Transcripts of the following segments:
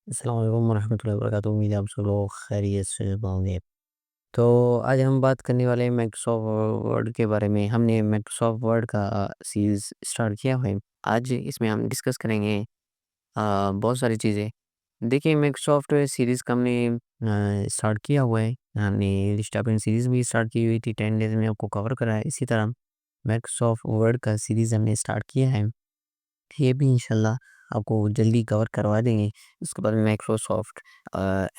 अस्सलाम वालेकुम वरहमतुल्लाहि वबरकातुहू। उम्मीद है आप सब लोग खैरियत से होंगे। तो आज हम बात करने वाले हैं माइक्रोसॉफ्ट वर्ड के बारे में। हमने माइक्रोसॉफ्ट वर्ड का सीरीज़ स्टार्ट किया है। आज इसमें हम डिस्कस करेंगे बहुत सारी चीज़ें। देखिए, माइक्रोसॉफ्ट सीरीज़ का हमने स्टार्ट किया हुआ है। हमने स्टार्टिंग सीरीज़ भी स्टार्ट की हुई थी, 10 डेज़ में आपको कवर करा है। इसी तरह माइक्रोसॉफ्ट वर्ड का सीरीज़ हमने स्टार्ट किया है। ये भी इंशाल्लाह आपको जल्दी कवर करवा देंगे। उसके बाद माइक्रोसॉफ्ट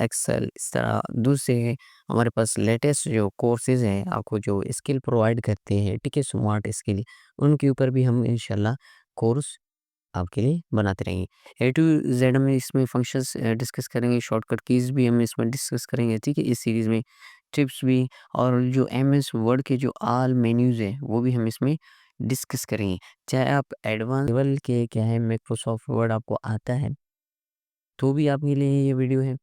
एक्सेल, इस तरह दूसरे हमारे पास लेटेस्ट जो कोर्सेज़ हैं, आपको जो स्किल प्रोवाइड करते हैं, ठीक है, स्मार्ट स्किल, उनके ऊपर भी हम इंशाल्लाह कोर्स आपके लिए बनाते रहेंगे। ए टू ज़ेड हम इसमें फंक्शंस डिस्कस करेंगे, शॉर्टकट कीज़ भी हम इसमें डिस्कस करेंगे, ठीक है, इस सीरीज़ में टिप्स भी, और जो एमएस वर्ड के जो ऑल मेन्यूज़ हैं, वो भी हम इसमें डिस्कस करेंगे। चाहे आप एडवांस लेवल के क्या है माइक्रोसॉफ्ट वर्ड आपको आता है, तो भी आपके लिए ये वीडियो है।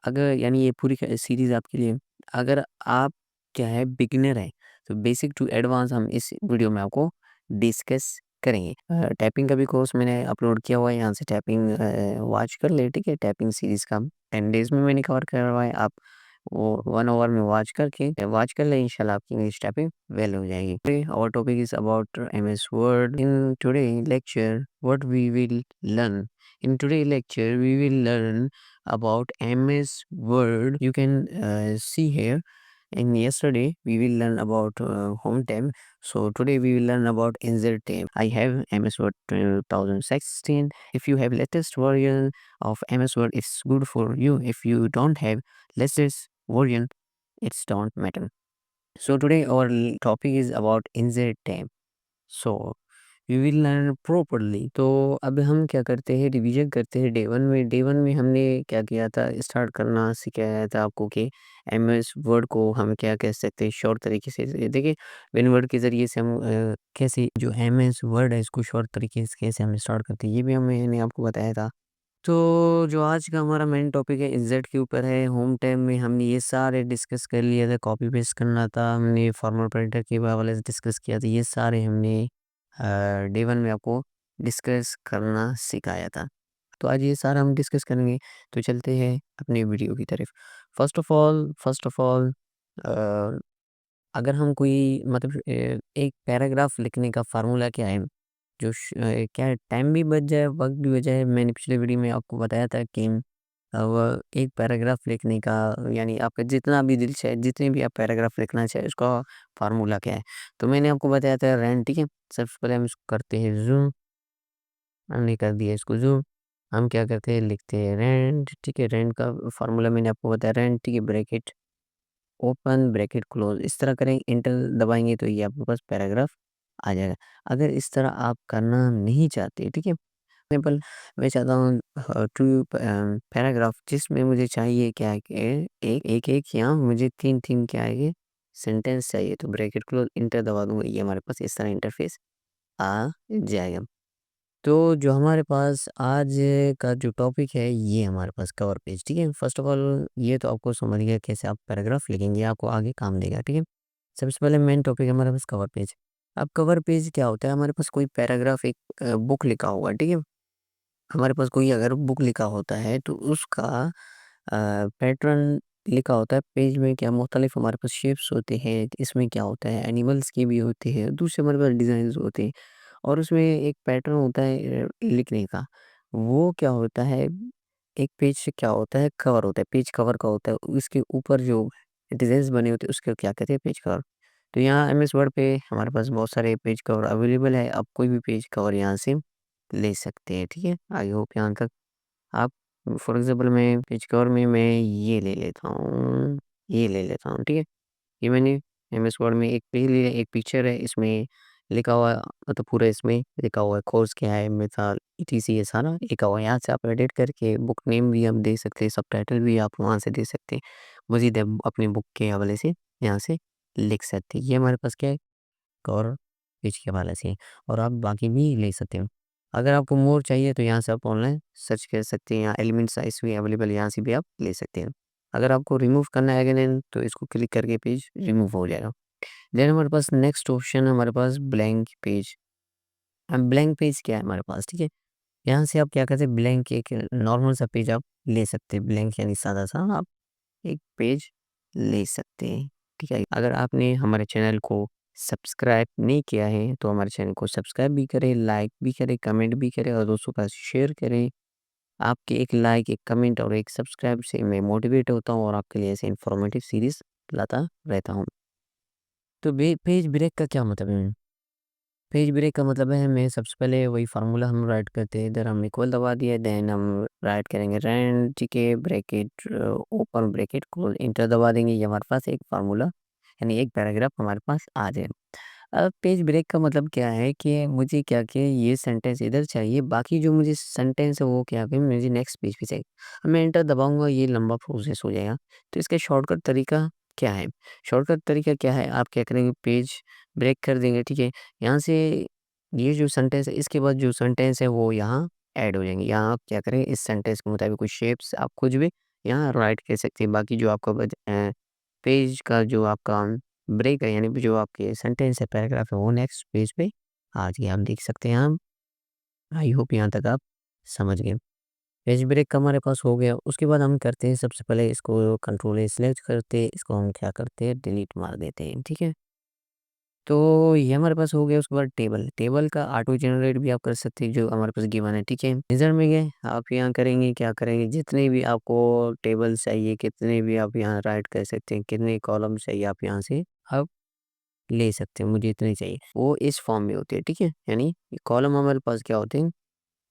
अगर यानी ये पूरी सीरीज़ आपके लिए, अगर आप क्या है बिगिनर हैं, तो बेसिक टू एडवांस हम इस वीडियो में आपको डिस्कस करेंगे। टाइपिंग का भी कोर्स मैंने अपलोड किया हुआ है, यहाँ से टाइपिंग वॉच कर ले, ठीक है। टाइपिंग सीरीज़ का 10 डेज़ में मैंने कवर करा हुआ है। आप वो 1 आवर में वॉच कर ले, इंशाल्लाह आपकी इंग्लिश टाइपिंग वेल हो जाएगी। Today our topic is about MS Word. In today lecture what we will learn, in today's lecture we will learn about MS Word. You can see here. And yesterday we will learn about home tab. So today we will learn about insert tab. I have MS Word 2016. If you have latest version of MS Word, it's good for you. If you don't have latest version, it's don't matter. So today our topic is about insert tab. So we will learn properly. तो अब हम क्या करते हैं, revision करते हैं। Day one में हमने क्या किया था, स्टार्ट करना सिखाया था आपको कि एमएस वर्ड को हम क्या कह सकते हैं शॉर्ट तरीके से। देखिए, विन वर्ड के ज़रिए से हम कैसे जो एमएस वर्ड है इसको शॉर्ट तरीके से कैसे हम स्टार्ट करते हैं, ये भी मैंने आपको बताया था। तो जो आज का हमारा मेन टॉपिक है इज़ेड के ऊपर है। होम टैब में हमने ये सारे डिस्कस कर लिया था, कॉपी पेस्ट करना था, हमने फॉर्मल प्रिंटर के हवाले से डिस्कस किया था। ये सारे हमने डे वन में आपको डिस्कस करना सिखाया था। तो आज ये सारा हम डिस्कस करेंगे। तो चलते हैं अपनी वीडियो की तरफ। फर्स्ट ऑफ ऑल अगर हम कोई मतलब एक पैराग्राफ लिखने का फार्मूला क्या है, क्या है, टाइम भी बच जाए, वक़्त भी बच जाए। मैंने पिछले वीडियो में आपको बताया था कि वो एक पैराग्राफ लिखने का यानी आपका जितना भी दिल चाहे, जितने भी आप पैराग्राफ लिखना चाहे, उसका फार्मूला क्या है। तो मैंने आपको बताया था रैंड, ठीक है। सबसे पहले हम इसको करते हैं ज़ूम। हमने कर दिया इसको ज़ूम। हम क्या करते हैं, लिखते हैं रैंड, ठीक है। रैंड का फार्मूला मैंने आपको बताया, रैंड, ठीक है, ब्रैकेट ओपन ब्रैकेट क्लोज, इस तरह करें, इंटर दबाएंगे तो ये आपके पास पैराग्राफ आ जाएगा। अगर इस तरह आप करना नहीं चाहते, ठीक है, सिंपल, मैं चाहता हूँ टू पैराग्राफ जिसमें मुझे चाहिए क्या है कि एक या मुझे तीन तीन क्या है ये सेंटेंस चाहिए, तो ब्रैकेट क्लोज इंटर दबा दूंगा, ये हमारे पास इस तरह इंटरफेस आ जाएगा। तो जो हमारे पास आज का जो टॉपिक है, ये हमारे पास कवर पेज, ठीक है। फर्स्ट ऑफ ऑल ये तो आपको समझ गया कैसे आप पैराग्राफ लिखेंगे, आपको आगे काम देगा, ठीक है। सबसे पहले मेन टॉपिक है हमारे पास कवर पेज। अब कवर पेज क्या होता है, हमारे पास कोई पैराग्राफ एक बुक लिखा हुआ है, ठीक है। हमारे पास कोई अगर बुक लिखा होता है तो उसका पैटर्न लिखा होता है पेज में, क्या मुख्तलिफ हमारे पास शेप्स होते हैं, इसमें क्या होता है, एनिमल्स के भी होते हैं, दूसरे हमारे पास डिज़ाइंस होते हैं, और उसमें एक पैटर्न होता है लिखने का। वो क्या होता है, एक पेज से क्या होता है, कवर होता है, पेज कवर का होता है, उसके ऊपर जो डिज़ाइंस बने होते हैं उसको क्या कहते हैं, पेज कवर। तो यहाँ एमएस वर्ड पे हमारे पास बहुत सारे पेज कवर अवेलेबल है, आप कोई भी पेज कवर यहाँ से ले सकते हैं, ठीक है। आई होप यहाँ तक आप, फॉर एग्ज़ाम्पल मैं पेज कवर में मैं ये ले लेता हूँ, ठीक है। ये मैंने एमएस वर्ड में एक पेज लिया, एक पिक्चर है, इसमें लिखा हुआ है, मतलब पूरा इसमें लिखा हुआ है कोर्स क्या है, मिसाल ईटीसी, ये सारा लिखा हुआ है। यहाँ से आप एडिट करके बुक नेम भी आप दे सकते हैं, सबटाइटल भी आप वहाँ से दे सकते हैं। मज़ीद आप अपनी बुक के हवाले से यहाँ से लिख सकते हैं। ये हमारे पास क्या है, कवर पेज के हवाले से, और आप बाकी भी ले सकते हो। अगर आपको मोर चाहिए तो यहाँ से आप ऑनलाइन सर्च कर सकते हैं, यहाँ एलिमेंट साइज़ भी अवेलेबल है, यहाँ से भी आप ले सकते हैं। अगर आपको रिमूव करना है अगेन तो इसको क्लिक करके पेज रिमूव हो जाएगा। देन हमारे पास नेक्स्ट ऑप्शन है हमारे पास ब्लैंक पेज। अब ब्लैंक पेज क्या है हमारे पास, ठीक है। यहाँ से आप क्या करते हैं, ब्लैंक एक नॉर्मल सा पेज आप ले सकते हैं, ब्लैंक यानी सादा सा आप एक पेज ले सकते हैं, ठीक है। अगर आपने हमारे चैनल को सब्सक्राइब नहीं किया है तो हमारे चैनल को सब्सक्राइब भी करें, लाइक भी करें, कमेंट भी करें और दोस्तों का शेयर करें। आपके एक लाइक, एक कमेंट और एक सब्सक्राइब से मैं मोटिवेट होता हूँ और आपके लिए ऐसे इन्फॉर्मेटिव सीरीज़ लाता रहता हूँ। तो पेज ब्रेक का क्या मतलब है? पेज ब्रेक का मतलब है हमें सबसे पहले वही फार्मूला हम राइट करते हैं, इधर हम इक्वल दबा दिया, देन हम राइट करेंगे रैंड, ठीक है, bracket open bracket close, inter दबा देंगे, ये हमारे पास एक फार्मूला यानी एक पैराग्राफ हमारे पास आ जाए। अब पेज ब्रेक का मतलब क्या है कि मुझे क्या कि ये सेंटेंस इधर चाहिए, बाकी जो मुझे सेंटेंस है वो क्या कि मुझे नेक्स्ट पेज पे चाहिए। अब मैं एंटर दबाऊँगा, ये लंबा प्रोसेस हो जाएगा। तो इसका शॉर्टकट तरीका क्या है? शॉर्टकट तरीका क्या है? आप क्या करेंगे, पेज ब्रेक कर देंगे, ठीक है? यहाँ से ये जो सेंटेंस है, इसके बाद जो सेंटेंस है वो यहाँ ऐड हो जाएँगे। यहाँ आप क्या करें, इस सेंटेंस के मुताबिक कुछ शेप्स आप कुछ भी यहाँ राइट कर सकते हैं। बाकी जो आपका पेज का जो आपका ब्रेक है यानी जो आपके सेंटेंस है, पैराग्राफ है, वो नेक्स्ट पेज पे आ गया, आप देख सकते हैं हम। आई होप यहाँ तक आप समझ गए। पेज ब्रेक का हमारे पास हो गया, उसके बाद हम करते हैं सबसे पहले इसको कंट्रोल ए सेलेक्ट करते हैं, इसको हम क्या करते हैं, डिलीट मार देते हैं, ठीक है। तो ये हमारे पास हो गया, उसके बाद टेबल का ऑटो जनरेट भी आप कर सकते हैं जो हमारे पास गिवन है, ठीक है। रिजल्ट में गए, आप यहाँ करेंगे, क्या करेंगे, जितने भी आपको टेबल चाहिए, कितने भी आप यहाँ राइट कर सकते हैं, कितने कॉलम चाहिए आप यहाँ से आप ले सकते हैं, मुझे इतनी चाहिए, वो इस फॉर्म में होती है, ठीक है। यानी कॉलम हमारे पास क्या होते हैं,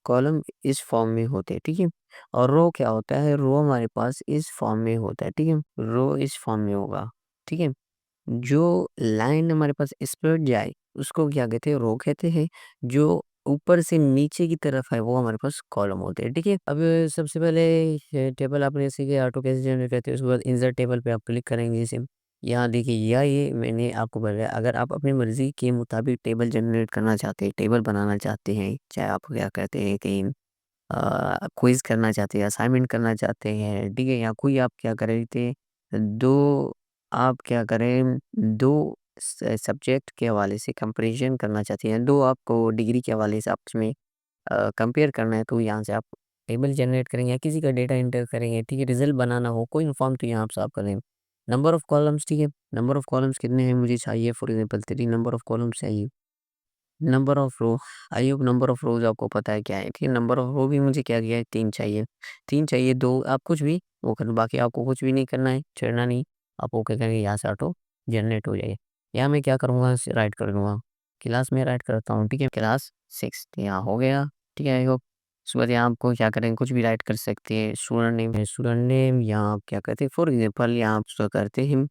कॉलम इस फॉर्म में होते हैं, ठीक है। और रो क्या होता है, रो हमारे पास इस फॉर्म में होता है, ठीक है, रो इस फॉर्म में होगा, ठीक है। जो लाइन हमारे पास स्प्रेड जाए उसको क्या कहते हैं, रो कहते हैं। जो ऊपर से नीचे की तरफ है वो हमारे पास कॉलम होते हैं, ठीक है। अब सबसे पहले टेबल आपने सीखे ऑटो कैसे जनरेट करते हैं, उसके बाद इंसर्ट टेबल पे आप क्लिक करेंगे जैसे यहाँ देखिए, या ये मैंने आपको बताया, अगर आप अपनी मर्जी के मुताबिक टेबल जनरेट करना चाहते हैं, टेबल बनाना चाहते हैं, चाहे आप क्या कहते हैं कहीं क्विज करना चाहते हैं, असाइनमेंट करना चाहते हैं, ठीक है, या कोई आप क्या करें थे, दो आप क्या करें, दो सब्जेक्ट के हवाले से कंपैरिजन करना चाहते हैं, दो आपको डिग्री के हवाले से आपस में कंपेयर करना है, तो यहाँ से आप टेबल जनरेट करेंगे या किसी का डेटा एंटर करेंगे, ठीक है, रिजल्ट बनाना हो कोई फॉर्म, तो यहाँ आप साफ करें। नंबर ऑफ कॉलम्स, ठीक है, नंबर ऑफ कॉलम्स कितने हैं मुझे चाहिए, for example 3 number of columns चाहिए। Number of row, I hope number of rows आपको पता है क्या है, ठीक है, नंबर ऑफ रो भी मुझे क्या दिया है, 3 चाहिए। 3 चाहिए, 2 आप कुछ भी वो कर, बाकी आपको कुछ भी नहीं करना है, छेड़ना नहीं, आप ओके करेंगे, यहाँ से ऑटो जनरेट हो जाएगा। यहाँ मैं क्या करूँगा, राइट कर दूँगा, क्लास में राइट करता हूँ, ठीक है, क्लास 6 यहाँ हो गया, ठीक है, आई होप। उसके बाद यहाँ आपको क्या करेंगे, कुछ भी राइट कर सकते हैं, स्टूडेंट नेम यहाँ आप क्या करते हैं, फॉर एग्जांपल यहाँ आप उसका करते हैं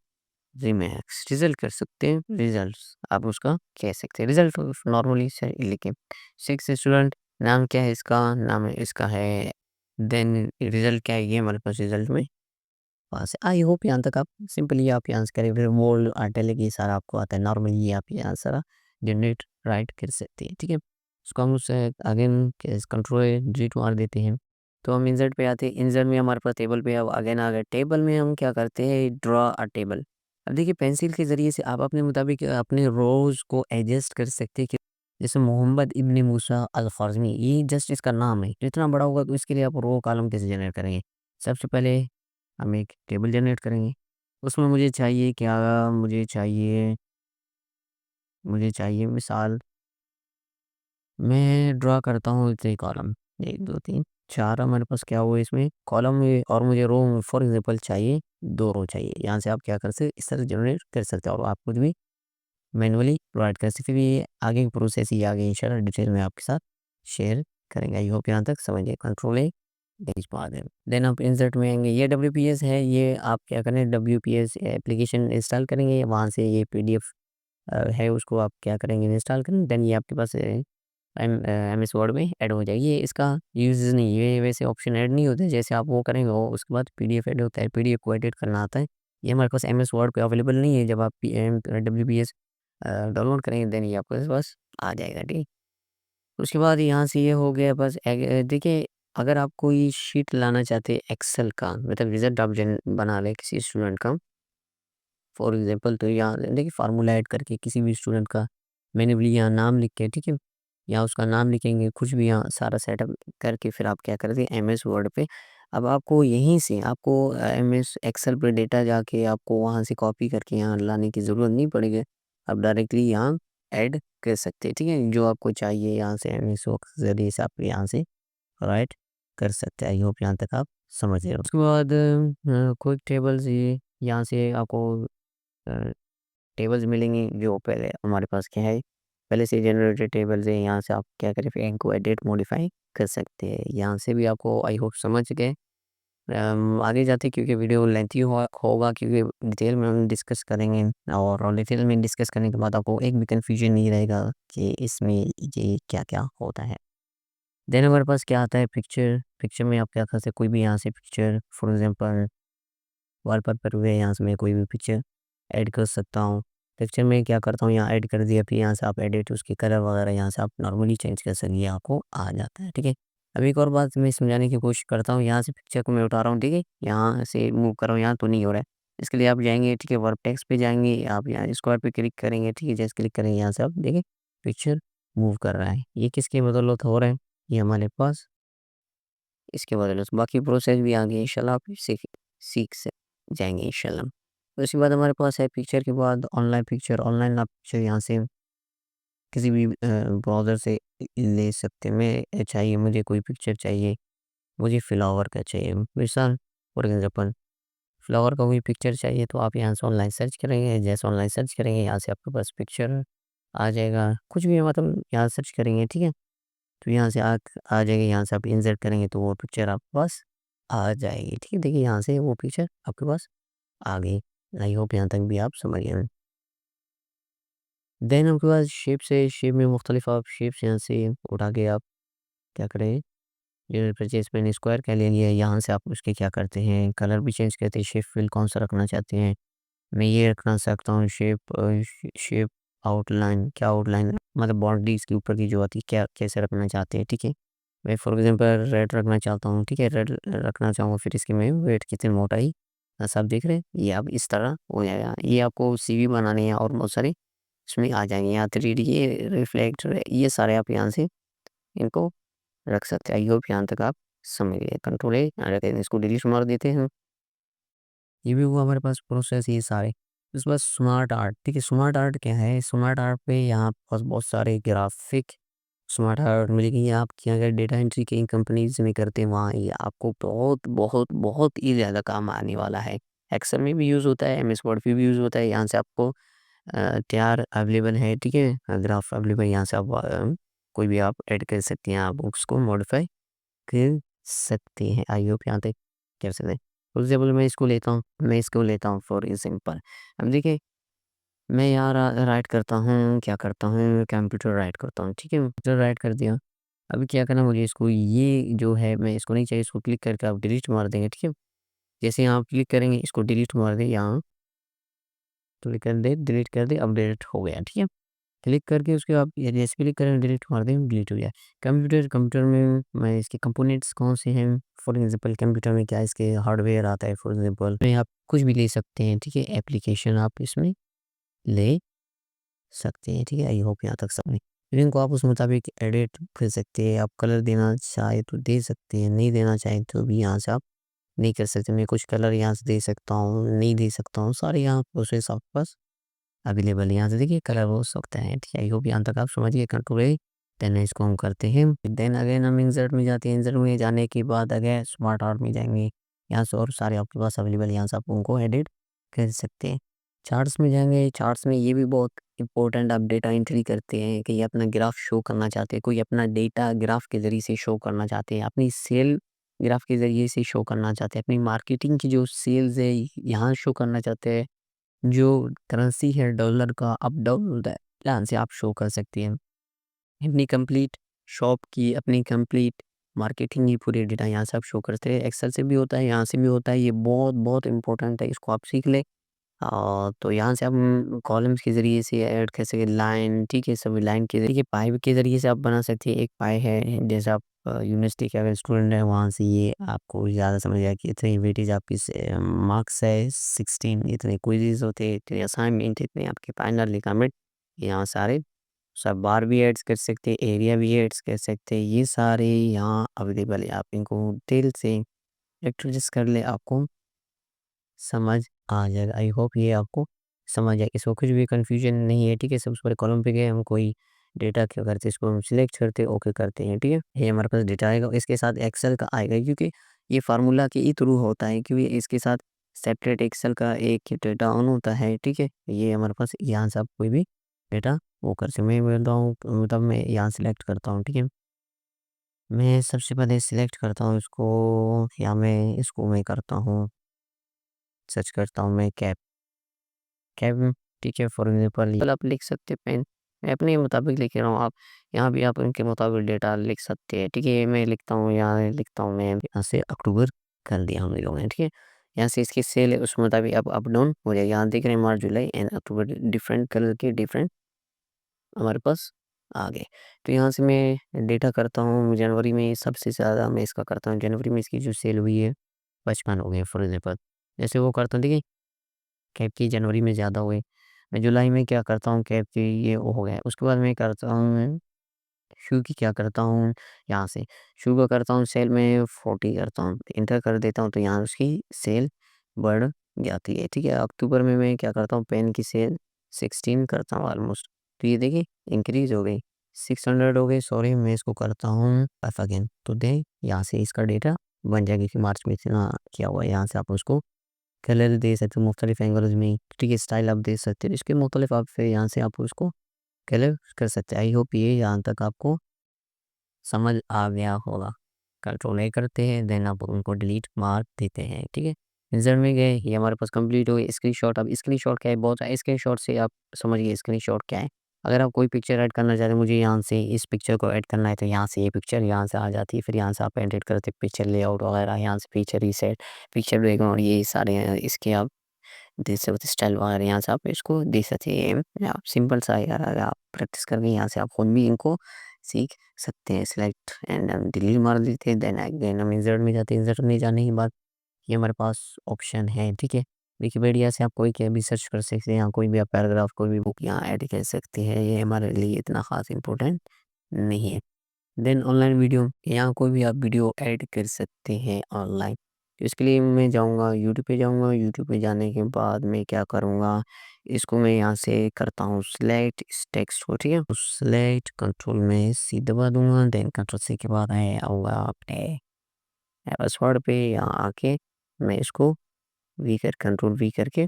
रिमैक्स, रिज़ल्ट कर सकते हैं, रिज़ल्ट्स आप उसका कह सकते हैं, रिज़ल्ट नॉर्मली से लिखें। 6 स्टूडेंट, नाम क्या है इसका? नाम है इसका है, देन रिज़ल्ट क्या है, ये हमारे पास रिज़ल्ट में पास है। आई होप यहाँ तक आप सिंपली आप ये आंसर करें, फिर बोल्ड, इटैलिक ये सारा आपको आता है, नॉर्मली ये आप ये आंसर जनरेट राइट कर सकते हैं, ठीक है। उसको हम उससे अगेन कंट्रोल डिलीट मार देते हैं। तो हम इंसर्ट पे आते हैं, इंसर्ट में हमारे पास टेबल पे अब अगेन आ गए, टेबल में हम क्या करते हैं, ड्रॉ अ टेबल। अब देखिए पेंसिल के ज़रिए से आप अपने मुताबिक अपने रोज़ को एडजस्ट कर सकते हैं कि जैसे मोहम्मद इब्न मूसा अल ख़वारिज़मी, ये जस्ट इसका नाम है, जितना बड़ा होगा तो इसके लिए आप रो कॉलम कैसे जनरेट करेंगे। सबसे पहले हम एक टेबल जनरेट करेंगे, उसमें मुझे चाहिए मिसाल, मैं ड्रा करता हूँ 3 कॉलम, 1 2 3 4 हमारे पास क्या हुआ इसमें कॉलम में, और मुझे रो में फॉर एग्ज़ाम्पल चाहिए 2 रो चाहिए। यहाँ से आप क्या कर सकते हैं, इस तरह जनरेट कर सकते हैं और आप खुद भी मैनुअली प्रोवाइड कर सकते हैं। फिर ये आगे की प्रोसेस ये आगे इंशाल्लाह डिटेल में आपके साथ शेयर करेंगे। आई होप यहाँ तक समझ गए, कंट्रोल ए पेज पा दें। देन आप इंसर्ट में आएँगे, ये डब्ल्यूपीएस है, ये आप क्या करें, डब्ल्यूपीएस एप्लीकेशन इंस्टॉल करेंगे, वहाँ से ये पीडीएफ है उसको आप क्या करेंगे, इंस्टॉल करेंगे, देन ये आपके पास एमएस वर्ड में ऐड हो जाएगी। ये इसका यूज़ नहीं, ये वैसे ऑप्शन ऐड नहीं होते, जैसे आप वो करेंगे वो उसके बाद पीडीएफ ऐड होता है, पीडीएफ को एडिट करना आता है। ये हमारे पास एमएस वर्ड पे अवेलेबल नहीं है, जब आप डब्ल्यूपीएस डाउनलोड करेंगे देन ये आपके पास आ जाएगा, ठीक। उसके बाद यहाँ से ये हो गया बस देखिए, अगर आप कोई शीट लाना चाहते हैं एक्सेल का, मतलब रिज़ल्ट आप बना रहे किसी स्टूडेंट का, फॉर एग्जांपल, तो यहाँ देखिए फार्मूला ऐड करके किसी भी स्टूडेंट का मैन्युअली यहाँ नाम लिख के, ठीक है, यहाँ उसका नाम लिखेंगे, कुछ भी यहाँ सारा सेटअप करके फिर आप क्या करते हैं एमएस वर्ड पे अब आपको यहीं से आपको एमएस एक्सेल पे डेटा जाके आपको वहाँ से कॉपी करके यहाँ लाने की ज़रूरत नहीं पड़ेगी। आप डायरेक्टली यहाँ ऐड कर सकते हैं, ठीक है? जो आपको चाहिए यहाँ से एमएस वर्क के ज़रिए से आप यहाँ से राइट कर सकते हैं। आई होप यहाँ तक आप समझ रहे हो। उसके बाद क्विक टेबल्स, ये यहाँ से आपको अ, टेबल्स मिलेंगी जो पहले हमारे पास क्या है, पहले से जनरेटेड टेबल्स है। यहाँ से आप क्या करें, फिर इनको एडिट मॉडिफाई कर सकते हैं। यहाँ से भी आपको आई होप समझ गए। आगे जाते क्योंकि वीडियो लेंथी होगा, क्योंकि डिटेल में हम डिस्कस करेंगे, और डिटेल में डिस्कस करने के बाद आपको एक भी कन्फ्यूजन नहीं रहेगा कि इसमें ये क्या-क्या होता है। देन हमारे पास क्या आता है, पिक्चर में आप क्या कर सकते हैं, कोई भी यहाँ से पिक्चर फॉर एग्ज़ाम्पल वॉलपेपर हुए, यहाँ से मैं कोई भी पिक्चर ऐड कर सकता हूँ। पिक्चर में क्या करता हूँ, यहाँ ऐड कर दिया, फिर यहाँ से आप एडिट उसके कलर वगैरह यहाँ से आप नॉर्मली चेंज कर सकते हैं, ये आपको आ जाता है, ठीक है। अब एक और बात मैं समझाने की कोशिश करता हूँ, यहाँ से पिक्चर को मैं उठा रहा हूँ, ठीक है, यहाँ से मूव कर रहा हूँ, यहाँ तो नहीं हो रहा है। इसके लिए आप जाएँगे, ठीक है, वर्क टेक्स्ट पे जाएँगे, आप यहाँ स्क्वायर पे क्लिक करेंगे, ठीक है, जैसे क्लिक करेंगे यहाँ से आप देखिए पिक्चर मूव कर रहा है। ये किसकी बदौलत हो रहा है? ये हमारे पास इसके बदौलत, बाकी प्रोसेस भी आगे इंशाल्लाह आप सीख सीख स जाएँगे इंशाल्लाह। तो उसके बाद हमारे पास है पिक्चर के बाद ऑनलाइन आप पिक्चर यहाँ से किसी भी ब्राउज़र से ले सकते हैं। मैं चाहिए मुझे कोई पिक्चर चाहिए, मुझे फ्लावर का चाहिए, मिसाल फॉर एग्ज़ाम्पल फ्लावर का कोई पिक्चर चाहिए, तो आप यहाँ से ऑनलाइन सर्च करेंगे, जैसे ऑनलाइन सर्च करेंगे यहाँ से आपके पास पिक्चर आ जाएगा। कुछ भी मतलब यहाँ सर्च करेंगे, ठीक है? तो यहाँ से आ जाएगी, यहाँ से आप इंसर्ट करेंगे तो वो पिक्चर आपके पास आ जाएगी, ठीक है? देखिए यहाँ से वो पिक्चर आपके पास आ गई। आई होप यहाँ तक भी आप समझ गए हैं। देन आपके पास शेप्स है, शेप में मुख्तलिफ आप शेप्स यहाँ से उठा के आप क्या करें, ये परचेज़ मैंने स्क्वायर का ले लिया, यहाँ से आप उसके क्या करते हैं, कलर भी चेंज करते हैं, शेप फिल कौन-सा रखना चाहते हैं। मैं ये रखना सकता हूँ शेप आउटलाइन, क्या आउटलाइन मतलब बाउंड्रीज़ के ऊपर की जो आती है, क्या कैसे रखना चाहते हैं, ठीक है? मैं फॉर एग्ज़ाम्पल रेड रखना चाहता हूँ, ठीक है? रेड रखना चाहूँगा, फिर इसकी मैं वेट कितनी मोटाई आप देख रहे हैं? ये अब इस तरह हो जाएगा। ये आपको सीवी बनानी है और बहुत सारे इसमें आ जाएँगे, यहाँ 3D ये रिफ्लेक्टर ये सारे आप यहाँ से इनको रख सकते हैं। आई होप यहाँ तक आप समझ गए। कंट्रोल ए इसको डिलीट मार देते हैं। ये भी हुआ हमारे पास प्रोसेस ये सारे। उसके बाद स्मार्ट आर्ट, ठीक है, स्मार्ट आर्ट क्या है? स्मार्ट आर्ट पे यहाँ पास बहुत सारे ग्राफ़िक स्मार्ट आर्ट मिलेगी। ये आप क्या अगर डेटा एंट्री कई कंपनीज़ में करते हैं, वहाँ ये आपको बहुत ही ज़्यादा काम आने वाला है। एक्सेल में भी यूज़ होता है, एमएस वर्ड पे भी यूज़ होता है। यहाँ से आपको तैयार अवेलेबल है, ठीक है? ग्राफ़ अवेलेबल, यहाँ से आप कोई भी आप ऐड कर सकते हैं, आप उसको मॉडिफ़ाई कर सकते हैं। आई होप यहाँ तक कर सकते हैं। फॉर एग्ज़ाम्पल मैं इसको लेता हूँ फॉर एग्ज़ाम्पल। अब देखिए मैं यहाँ राइट करता हूँ, क्या करता हूँ, कंप्यूटर राइट करता हूँ, ठीक है? कंप्यूटर राइट कर दिया। अभी क्या करना मुझे, इसको ये जो है मैं इसको नहीं चाहिए, इसको क्लिक करके आप डिलीट मार देंगे, ठीक है? जैसे यहाँ आप क्लिक करेंगे, इसको डिलीट मार दें, यहाँ क्लिक कर दें, डिलीट कर दें, अब डिलीट हो गया, ठीक है? क्लिक करके उसके आप ये जैसे क्लिक करें डिलीट मार दें, डिलीट हो गया। कंप्यूटर में मैं इसके कंपोनेंट्स कौन से हैं, फॉर एग्ज़ाम्पल कंप्यूटर में क्या इसके हार्डवेयर आता है, फॉर एग्ज़ाम्पल में आप कुछ भी ले सकते हैं, ठीक है? एप्लीकेशन आप इसमें ले सकते हैं, ठीक है? आई होप यहाँ तक समझ फिर इनको आप उस मुताबिक एडिट कर सकते हैं, आप कलर देना चाहे तो दे सकते हैं, नहीं देना चाहें तो भी यहाँ से आप नहीं कर सकते। मैं कुछ कलर यहाँ से दे सकता हूँ, नहीं दे सकता हूँ, सारे यहाँ प्रोसेस आपके पास अवेलेबल है। यहाँ से देखिए कलर हो सकता है, ठीक है? आई होप यहाँ तक आप समझिए, कंट्रोल ए, देन इसको हम करते हैं। देन अगेन हम इंसर्ट में जाते हैं, इंसर्ट में जाने के बाद अगेन स्मार्ट आर्ट में जाएँगे। यहाँ से और सारे आपके पास अवेलेबल है, यहाँ से आप उनको एडिट कर सकते हैं। चार्ट्स में जाएँगे, चार्ट्स में ये भी बहुत इम्पोर्टेंट, आप डेटा एंट्री करते हैं कि अपना ग्राफ शो करना चाहते हैं, कोई अपना डेटा ग्राफ के ज़रिए से शो करना चाहते हैं, अपनी सेल ग्राफ के ज़रिए से शो करना चाहते हैं, अपनी मार्केटिंग की जो सेल्स है यहाँ शो करना चाहते हैं। जो करेंसी है डॉलर का अप डाउन होता है, यहाँ से आप शो कर सकते हैं। अपनी कंप्लीट शॉप की, अपनी कंप्लीट मार्केटिंग की पूरी डेटा यहाँ से आप शो करते हैं। एक्सेल से भी होता है, यहाँ से भी होता है। ये बहुत इम्पोर्टेंट है, इसको आप सीख लें। तो यहाँ से हम कॉलम्स के ज़रिए से ऐड कर सकें लाइन, ठीक है? सभी लाइन के ज़रिए पाई के ज़रिए से आप बना सकते हैं। एक पाई है जैसे आप यूनिवर्सिटी के अगर स्टूडेंट हैं, वहाँ से ये आपको ज़्यादा समझ आएगा कि इतनी वेटेज आपकी से मार्क्स है 16, इतने क्विज़ेज़ होते हैं, इतने असाइनमेंट, इतने आपके फाइनल लिखामेंट, यहाँ सारे सब बार भी ऐड्स कर सकते हैं, एरिया भी ऐड्स कर सकते हैं। ये सारे यहाँ अवेलेबल है, आप इनको डिटेल से एडजस्ट कर ले, आपको समझ आ जाएगा। आई होप ये आपको समझ आए, इसमें कुछ भी कन्फ्यूजन नहीं है, ठीक है। सबसे पहले कॉलम पे गए हम, कोई डेटा क्या करते हैं, इसको हम सिलेक्ट करते हैं, ओके करते हैं, ठीक है। ये हमारे पास डेटा आएगा, इसके साथ एक्सेल का आएगा, क्योंकि ये फार्मूला के ही थ्रू होता है, क्योंकि इसके साथ सेपरेट एक्सेल का एक डेटा ऑन होता है, ठीक है। ये हमारे पास यहाँ से आप कोई भी डेटा वो कर सकते। मैं बोलता हूँ, मतलब मैं यहाँ सिलेक्ट करता हूँ, ठीक है। मैं सबसे पहले सिलेक्ट करता हूँ इसको, या मैं इसको मैं करता हूँ, सर्च करता हूँ मैं कैप कैप, ठीक है। फॉर एग्जांपल आप लिख सकते हैं पेन, मैं अपने मुताबिक लिख रहा हूँ, आप यहाँ भी आप उनके मुताबिक डेटा लिख सकते हैं, ठीक है। मैं लिखता हूँ, यहाँ लिखता हूँ, मैं यहाँ से अक्टूबर कर दिया हम लोगों ने, ठीक है। यहाँ से इसकी सेल है, उस मुताबिक अब अप डाउन हो जाएगा। यहाँ देख रहे हैं मार्च जुलाई एंड अक्टूबर, डिफरेंट कलर के डिफरेंट हमारे पास आ गए। तो यहाँ से मैं डेटा करता हूँ, जनवरी में सबसे ज़्यादा मैं इसका करता हूँ, जनवरी में इसकी जो सेल हुई है 55 हो गए फॉर एग्जाम्पल, जैसे वो करता हूँ, देखिए कैब की जनवरी में ज़्यादा हुए। मैं जुलाई में क्या करता हूँ, कैब की ये वो हो गया। उसके बाद मैं करता हूँ शू की, क्या करता हूँ, यहाँ से शू का करता हूँ, सेल में 40 करता हूँ, इंटर कर देता हूँ, तो यहाँ उसकी सेल बढ़ जाती है, ठीक है। अक्टूबर में मैं क्या करता हूँ, पेन की सेल 16 करता हूँ ऑलमोस्ट, तो ये देखिए इंक्रीज़ हो गई, 600 हो गई, सॉरी। मैं इसको करता हूँ एफ अगेन, तो दे यहाँ से इसका डेटा बन जाएगा कि मार्च में इतना किया हुआ है। यहाँ से आप उसको कलर दे सकते हो मुख्तलिफ एंगल्स में, ठीक है। स्टाइल आप दे सकते हो, इसके मुख्तलिफ आप फिर यहाँ से आप उसको कलर कर सकते हैं। आई होप ये यहाँ तक आपको समझ आ गया होगा। कंट्रोल ए करते हैं, देन आप उनको डिलीट मार देते हैं, ठीक है। रिजल्ट में गए, ये हमारे पास कंप्लीट हो गई। स्क्रीनशॉट, अब स्क्रीनशॉट क्या है, बहुत सारे स्क्रीनशॉट से आप समझिए स्क्रीनशॉट क्या है। अगर आप कोई पिक्चर ऐड करना चाहते हैं, मुझे यहाँ से इस पिक्चर को ऐड करना है, तो यहाँ से ये पिक्चर यहाँ से आ जाती है, फिर यहाँ से आप एडिट करते पिक्चर लेआउट वगैरह, यहाँ से पिक्चर रीसेट, पिक्चर बैकग्राउंड, ये सारे इसके आप दे सकते स्टाइल वगैरह, यहाँ से आप इसको दे सकते हैं। आप सिंपल सा यार, अगर आप प्रैक्टिस करके यहाँ से आप खुद भी इनको सीख सकते हैं। सेलेक्ट एंड हम डिलीट मार देते हैं, देन अगेन हम इंसर्ट में जाते हैं। इंसर्ट में जाने के बाद ये हमारे पास ऑप्शन है, ठीक है। विकिपीडिया से आप कोई क्या भी सर्च कर सकते हैं, यहाँ कोई भी आप पैराग्राफ, कोई भी बुक यहाँ ऐड कर सकते हैं, ये हमारे लिए इतना ख़ास इंपॉर्टेंट नहीं है। देन ऑनलाइन वीडियो, यहाँ कोई भी आप वीडियो ऐड कर सकते हैं ऑनलाइन। तो इसके लिए मैं जाऊँगा यूट्यूब पे, जाऊँगा यूट्यूब पे जाने के बाद मैं क्या करूँगा, इसको मैं यहाँ से करता हूँ सिलेक्ट इस टेक्स्ट को, ठीक है। सिलेक्ट कंट्रोल में सी दबा दूंगा, देन कंट्रोल सी के बाद मैं आऊँगा अपने पासवर्ड पे, यहाँ आके मैं इसको वी कर कंट्रोल वी करके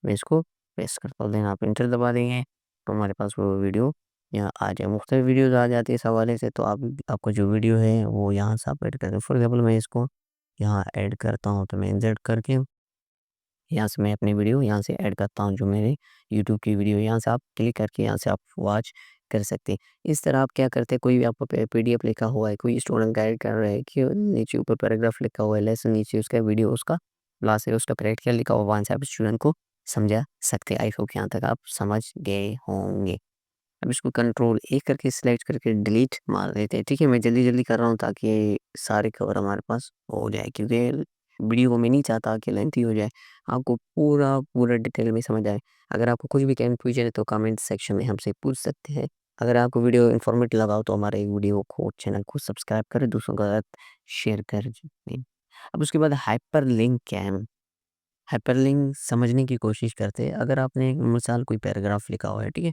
मैं इसको पेस्ट करता हूँ, देन आप इंटर दबा देंगे, तो हमारे पास वो वीडियो यहाँ आ जाए। मुख्तलिफ वीडियोज़ आ जाती है इस हवाले से, तो आप आपको जो वीडियो है वो यहाँ से आप ऐड करें। फॉर एग्जांपल मैं इसको यहाँ ऐड करता हूँ, तो मैं इंसर्ट करके यहाँ से मैं अपनी वीडियो यहाँ से ऐड करता हूँ, जो मेरे यूट्यूब की वीडियो, यहाँ से आप क्लिक करके यहाँ से आप वॉच कर सकते हैं। इस तरह आप क्या करते हैं, कोई भी आपको पीडीएफ लिखा हुआ है, कोई स्टूडेंट गाइड कर रहा है कि नीचे ऊपर पैराग्राफ लिखा हुआ है, लेसन नीचे उसका वीडियो, उसका क्लास है, उसका करेक्ट क्या लिखा हुआ, वहाँ से आप स्टूडेंट को समझा सकते हैं। आई होप यहाँ तक आप समझ गए होंगे। अब इसको कंट्रोल ए करके सिलेक्ट करके डिलीट मार देते हैं, ठीक है। मैं जल्दी जल्दी कर रहा हूँ ताकि सारे कवर हमारे पास हो जाए, क्योंकि वीडियो को मैं नहीं चाहता कि लेंथी हो जाए, आपको पूरा पूरा डिटेल में समझ आए। अगर आपको कुछ भी कन्फ्यूजन है तो कमेंट सेक्शन में हमसे पूछ सकते हैं। अगर आपको वीडियो इन्फॉर्मेटिव लगा हो तो हमारे वीडियो को चैनल को सब्सक्राइब करें, दूसरों के साथ शेयर कर दें। अब उसके बाद हाइपर लिंक क्या है, हाइपर लिंक समझने की कोशिश करते हैं। अगर आपने एक मिसाल कोई पैराग्राफ लिखा हुआ है, ठीक है।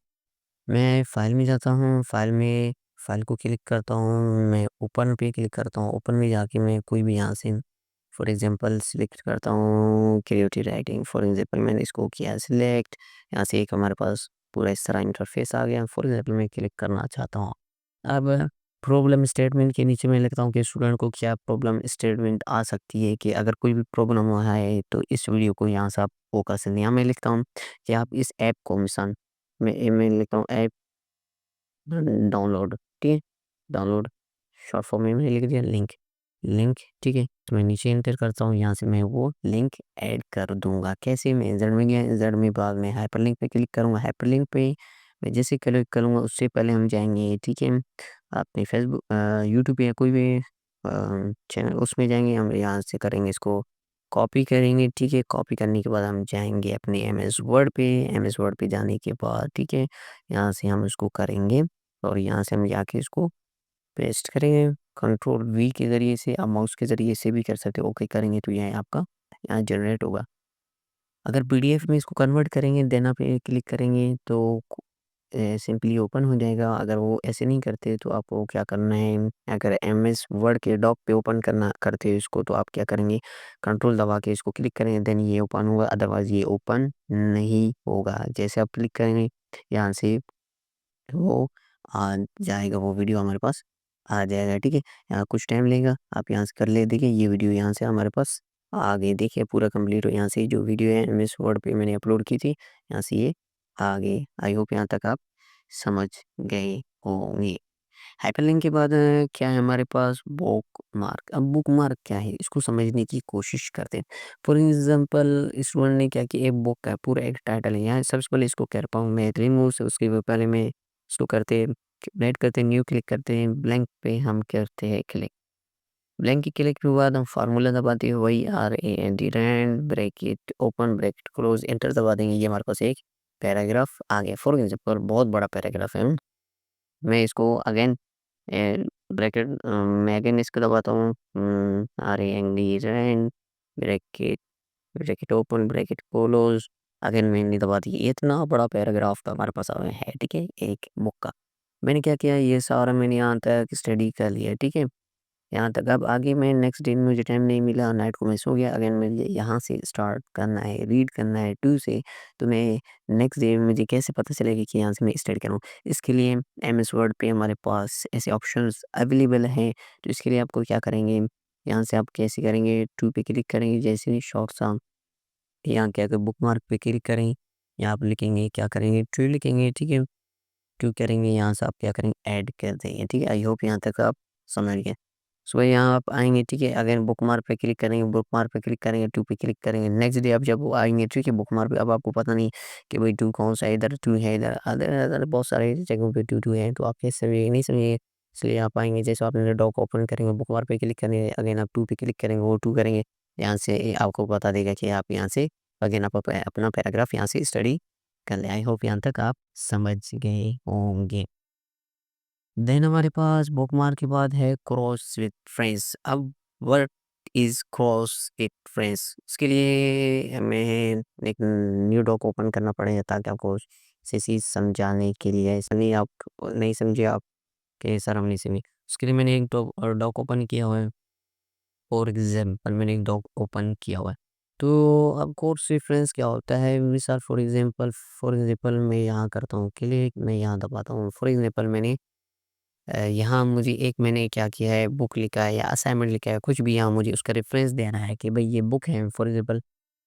मैं फ़ाइल में जाता हूँ, फ़ाइल में फ़ाइल को क्लिक करता हूँ, मैं ओपन पे क्लिक करता हूँ, ओपन में जाके मैं कोई भी यहाँ से फॉर एग्ज़ाम्पल सिलेक्ट करता हूँ क्रिएटिव राइटिंग, फॉर एग्ज़ाम्पल मैंने इसको किया सिलेक्ट, यहाँ से एक हमारे पास पूरा इस तरह इंटरफ़ेस आ गया। फॉर एग्ज़ाम्पल मैं क्लिक करना चाहता हूँ। अब प्रॉब्लम स्टेटमेंट के नीचे मैं लिखता हूँ कि स्टूडेंट को क्या प्रॉब्लम स्टेटमेंट आ सकती है, कि अगर कोई भी प्रॉब्लम हुआ है तो इस वीडियो को यहाँ से आप वो कर सकते हैं। यहाँ मैं लिखता हूँ कि आप इस ऐप को मिसाल मैं लिखता हूँ ऐप डाउनलोड, ठीक है। डाउनलोड शॉर्ट फॉर्म में मैंने लिख दिया लिंक, लिंक, ठीक है। तो मैं नीचे एंटर करता हूँ, यहाँ से मैं वो लिंक ऐड कर दूँगा। कैसे, मैं ज़ेड में गया, ज़ेड में बाद में हाइपरलिंक पे क्लिक करूँगा। हाइपरलिंक पे मैं जैसे क्लिक करूँगा उससे पहले हम जाएँगे, ठीक है, अपने फेसबुक यूट्यूब या कोई भी चैनल उसमें जाएँगे, हम यहाँ से करेंगे इसको कॉपी करेंगे, ठीक है। कॉपी करने के बाद हम जाएँगे अपने एमएस वर्ड पे, एमएस वर्ड पे जाने के बाद, ठीक है, यहाँ से हम इसको करेंगे और यहाँ से हम जाके इसको पेस्ट करेंगे, कंट्रोल वी के ज़रिए से आप माउस के ज़रिए से भी कर सकते हो। ओके करेंगे तो ये आपका यहाँ जनरेट होगा। अगर पीडीएफ में इसको कन्वर्ट करेंगे देन आप ये क्लिक करेंगे तो सिंपली ओपन हो जाएगा। अगर वो ऐसे नहीं करते तो आपको क्या करना है, अगर एमएस वर्ड के डॉक पे ओपन करना करते हो इसको तो आप क्या करेंगे, कंट्रोल दबा के इसको क्लिक करेंगे देन ये ओपन होगा, अदरवाइज़ ये ओपन नहीं होगा। जैसे आप क्लिक करेंगे यहाँ से वो आ जाएगा, वो वीडियो हमारे पास आ जाएगा, ठीक है। यहाँ कुछ टाइम लेगा, आप यहाँ से कर ले, देखिए ये वीडियो यहाँ से हमारे पास आ गई, देखिए पूरा कंप्लीट हो। यहाँ से जो वीडियो है एमएस वर्ड पे मैंने अपलोड की थी, यहाँ से ये आ गई। आई होप यहाँ तक आप समझ गए होंगे। हाइपरलिंक के बाद क्या है हमारे पास, बुक मार्क। अब बुक मार्क क्या है इसको समझने की कोशिश करते हैं। फॉर एग्जांपल स्टूडेंट ने क्या किया, एक बुक का पूरा एक टाइटल है, यहाँ सबसे पहले इसको कर पाऊँ मैं रिमूव से, उसके पहले मैं इसको करते राइट करते न्यू क्लिक करते हैं, ब्लैंक पे हम करते हैं क्लिक। ब्लैंक की क्लिक के बाद हम फार्मूला दबाते हैं, वही RAND rand bracket open bracket close, enter दबा देंगे, ये हमारे पास एक पैराग्राफ आ गया। फॉर एग्जांपल बहुत बड़ा पैराग्राफ है, मैं इसको अगेन ब्रैकेट मैं अगेन इसको दबाता हूँ, RAND rand bracket bracket open bracket close, again मैंने दबा दी। इतना बड़ा पैराग्राफ का हमारे पास है, ठीक है, एक बुक का। मैंने क्या किया, ये सारा मैंने यहाँ तक स्टडी कर लिया, ठीक है, यहाँ तक। अब आगे मैं नेक्स्ट डे मुझे टाइम नहीं मिला, नाइट को मैं सो गया, अगेन मुझे यहाँ से स्टार्ट करना है, रीड करना है 2 से। तो मैं नेक्स्ट डे मुझे कैसे पता चलेगा कि यहाँ से मैं स्टार्ट करूँ? इसके लिए एमएस वर्ड पे हमारे पास ऐसे ऑप्शंस अवेलेबल हैं। तो इसके लिए आपको क्या करेंगे, यहाँ से आप कैसे करेंगे, 2 पे क्लिक करेंगे, जैसे ही शॉर्ट सा यहाँ क्या कर बुकमार्क पे क्लिक करें, यहाँ आप लिखेंगे क्या करेंगे, 2 लिखेंगे, ठीक है। 2 करेंगे, यहाँ से आप क्या करेंगे, ऐड कर देंगे, ठीक है। आई होप यहाँ तक आप समझ गए। सो यहाँ आप आएँगे, ठीक है, अगेन बुकमार्क पे क्लिक करेंगे, बुकमार्क पे क्लिक करेंगे, 2 पे क्लिक करेंगे। नेक्स्ट डे आप जब वो आएँगे, ठीक है, बुकमार्क पे, अब आपको पता नहीं कि भाई 2 कौन-सा है, इधर 2 है, इधर अदर-अदर बहुत सारे जगहों पे 2 है, तो आप कैसे समझिए नहीं समझिए। इसलिए आप आएँगे, जैसे आपने डॉक ओपन करेंगे, बुकमार्क पे क्लिक करेंगे, अगेन आप 2 पे क्लिक करेंगे, वो 2 करेंगे। यहाँ से आपको बता देगा कि आप यहाँ से अगेन आप अपना पैराग्राफ यहाँ से स्टडी कर लें। आई होप यहाँ तक आप समझ गए होंगे। देन हमारे पास बुकमार्क के बाद है क्रॉस विद फ्रेंड्स। अब what is cross with friends? इसके लिए हमें एक न्यू डॉक ओपन करना पड़ेगा ताकि आपको से चीज़ समझाने के लिए, ऐसा नहीं आप नहीं समझे आप कि सर हम नहीं समझे। उसके लिए मैंने एक डॉक ओपन किया हुआ है। फॉर एग्जाम्पल मैंने एक डॉक ओपन किया हुआ है। तो अब कोर्स रेफरेंस क्या होता है? मिसाल फॉर एग्जाम्पल मैं यहाँ करता हूँ क्लिक, मैं यहाँ दबाता हूँ। फॉर एग्जाम्पल यहाँ मुझे एक मैंने क्या किया है, बुक लिखा है या असाइनमेंट लिखा है, कुछ भी यहाँ मुझे उसका रेफ़रेंस देना है कि भई ये बुक है, फॉर एग्ज़ाम्पल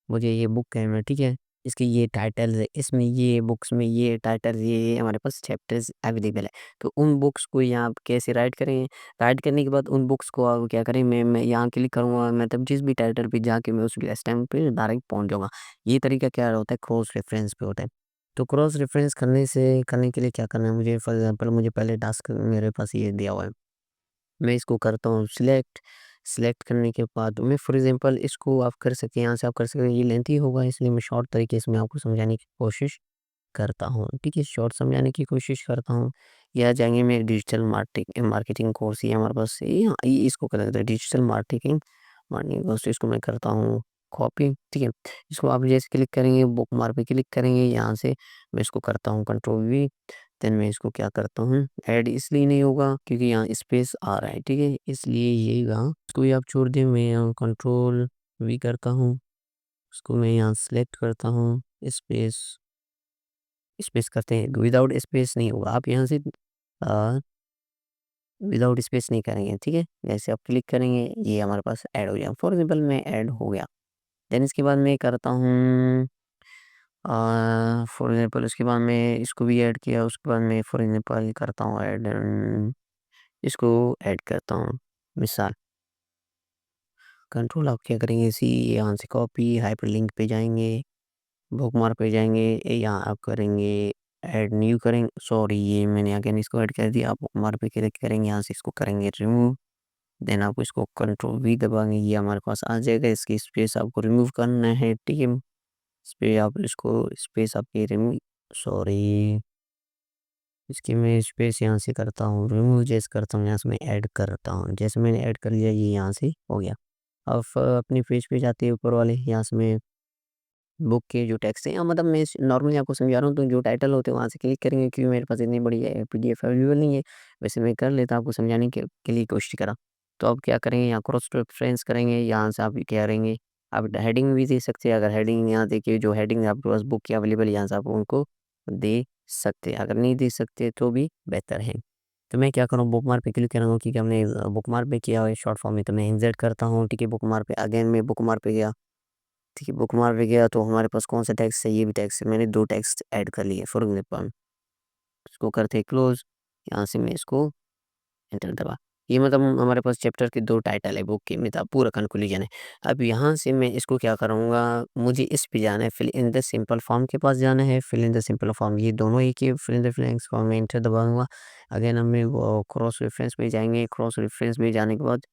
मुझे ये बुक है मैं, ठीक है? इसकी ये टाइटल्स है, इसमें ये बुक्स में ये टाइटल्स ये हमारे पास चैप्टर्स अवेलेबल है। तो उन बुक्स को यहाँ आप कैसे राइट करें? राइट करने के बाद उन बुक्स को आप क्या करें, मैं यहाँ क्लिक करूँगा, मतलब जिस भी टाइटल पे जाके मैं उस टाइम पे डायरेक्ट पहुँच जाऊँगा। ये तरीका क्या होता है, क्रॉस रेफ़रेंस पे होता है। तो क्रॉस रेफ़रेंस करने के लिए क्या करना है मुझे, फॉर एग्ज़ाम्पल मुझे पहले टास्क मेरे पास ये दिया हुआ है। मैं इसको करता हूँ सिलेक्ट, सिलेक्ट करने के बाद मैं फॉर एग्ज़ाम्पल इसको आप कर सकते हैं, यहाँ से आप कर सकते हैं, ये लेंथी होगा इसलिए मैं शॉर्ट तरीके से मैं आपको समझाने की कोशिश करता हूँ, ठीक है? शॉर्ट समझाने की कोशिश करता हूँ। ये आ जाएँगे मेरे डिजिटल मार्केटिंग कोर्स, ये हमारे पास ये इसको क्या कहते हैं, डिजिटल मार्केटिंग कोर्स, इसको मैं करता हूँ कॉपी, ठीक है? इसको आप जैसे क्लिक करेंगे, बुकमार्क पे क्लिक करेंगे, यहाँ से मैं इसको करता हूँ कंट्रोल वी, देन मैं इसको क्या करता हूँ, ऐड इसलिए नहीं होगा क्योंकि यहाँ स्पेस आ रहा है, ठीक है? इसलिए ये यहाँ इसको ही आप छोड़ दें, मैं यहाँ कंट्रोल वी करता हूँ, उसको मैं यहाँ सेलेक्ट करता हूँ, स्पेस स्पेस करते हैं, विदाउट स्पेस नहीं होगा। आप यहाँ से अ, विदाउट स्पेस नहीं करेंगे, ठीक है? जैसे आप क्लिक करेंगे, ये हमारे पास ऐड हो जाएगा। फॉर एग्ज़ाम्पल मैं ऐड हो गया। देन इसके बाद मैं करता हूँ फॉर एग्ज़ाम्पल उसके बाद मैं इसको भी ऐड किया, उसके बाद मैं फॉर एग्ज़ाम्पल करता हूँ ऐड इसको ऐड करता हूँ। मिसाल कंट्रोल आप क्या करेंगे, इसी यहाँ से कॉपी हाइपरलिंक पे जाएँगे, बुकमार्क पे जाएँगे, यहाँ आप करेंगे ऐड न्यू करेंगे, सॉरी ये मैंने अगेन इसको ऐड कर दिया। आप बुकमार्क पे क्लिक करेंगे, यहाँ से इसको करेंगे रिमूव, देन आप इसको कंट्रोल वी दबाएँगे, ये हमारे पास आ जाएगा। इसकी स्पेस आपको रिमूव करना है, ठीक है? इस पे आप इसको स्पेस आपकी रिमूव, सॉरी इसकी मैं स्पेस यहाँ से करता हूँ रिमूव, जैसे करता हूँ यहाँ से मैं ऐड करता हूँ, जैसे मैंने ऐड कर लिया ये यहाँ से हो गया। अब अपनी पेज पे जाते हैं ऊपर वाले, यहाँ से मैं बुक के जो टेक्स्ट हैं मतलब मैं नॉर्मली आपको समझा रहा हूँ, तो जो टाइटल होते हैं वहाँ से क्लिक करेंगे, क्योंकि मेरे पास इतनी बड़ी पीडीएफ अवेलेबल नहीं है। वैसे मैं कर लेता, आपको समझाने के लिए कोशिश करा। तो अब क्या करेंगे, यहाँ क्रॉस रेफरेंस करेंगे, यहाँ से आप क्या करेंगे, आप हेडिंग भी दे सकते हैं। अगर हेडिंग यहाँ देखिए, जो हेडिंग आपके पास बुक की अवेलेबल है यहाँ से आप उनको दे सकते हैं, अगर नहीं दे सकते तो भी बेहतर है। तो मैं क्या करूँ, बुक मार्क पे क्लिक करूँगा, क्योंकि हमने बुक मार्क पे किया है शॉर्ट फॉर्म में, तो मैं इंसर्ट करता हूँ। ठीक है, बुक मार्क पे अगेन मैं बुक मार्क पे गया। ठीक है, बुकमार्क पे गया तो हमारे पास कौन सा टेक्स्ट है, ये भी टेक्स्ट है, मैंने 2 टेक्स्ट ऐड कर लिए। फॉर एग्ज़ाम्पल इसको करते हैं क्लोज़, यहाँ से मैं इसको एंटर दबा। ये मतलब हमारे पास चैप्टर के 2 टाइटल है, बुक के मतलब पूरा कंक्लूजन है। अब यहाँ से मैं इसको क्या करूँगा, मुझे इस पे जाना है, fill in the simple form के पास जाना है। Fill in the simple form ये दोनों एक ही, fill in the blanks form में एंटर दबाऊँगा। अगेन हमें वो क्रॉस रेफरेंस में जाएँगे, क्रॉस रेफरेंस में जाने के बाद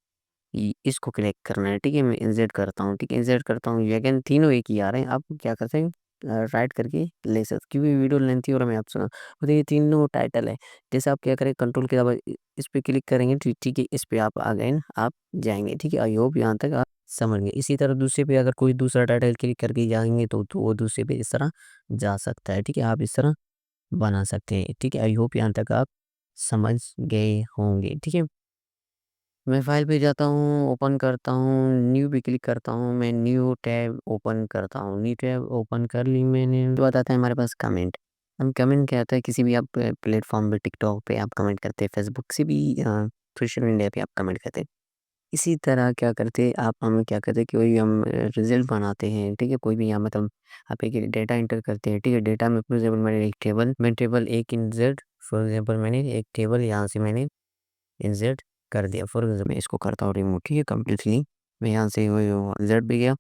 इसको क्लिक करना है। ठीक है, मैं इंसर्ट करता हूँ। ठीक है, इंसर्ट करता हूँ, ये अगेन तीनों एक ही आ रहे हैं। आप क्या करते हैं, राइट करके ले सकते, क्योंकि वीडियो लेंथी हो रहा है, मैं आप सुना मतलब ये तीनों टाइटल है। जैसे आप क्या करें, कंट्रोल के दबा इस पे क्लिक करेंगे, ठीक है, इस पे आप अगेन आप जाएंगे। ठीक है, आई होप यहाँ तक आप समझ गए। इसी तरह दूसरे पे अगर कोई दूसरा टाइटल क्लिक करके जाएंगे तो वो दूसरे पे इस तरह जा सकता है। ठीक है, आप इस तरह बना सकते हैं। ठीक है, आई होप यहाँ तक आप समझ गए होंगे। ठीक है, मैं फ़ाइल पे जाता हूँ, ओपन करता हूँ, न्यू पे क्लिक करता हूँ, मैं न्यू टैब ओपन करता हूँ, न्यू टैब ओपन कर ली मैंने। तो आता है हमारे पास कमेंट। हम कमेंट क्या आता है, किसी भी आप प्लेटफ़ॉर्म पे टिकटॉक पे आप कमेंट करते हैं, फेसबुक से भी सोशल मीडिया पे आप कमेंट करते हैं। इसी तरह क्या करते आप, हम क्या करते हैं, कोई हम रिज़ल्ट बनाते हैं। ठीक है, कोई भी यहाँ मतलब आप एक डेटा एंटर करते हैं। ठीक है, डेटा में फॉर एग्ज़ाम्पल मैंने एक टेबल, मैं टेबल एक इंसर्ट, फॉर एग्ज़ाम्पल मैंने एक टेबल यहाँ से मैंने इंसर्ट कर दिया। फॉर एग्ज़ाम्पल मैं इसको करता हूँ रिमूव। ठीक है, कंप्लीटली मैं यहाँ से वो इंसर्ट पे गया,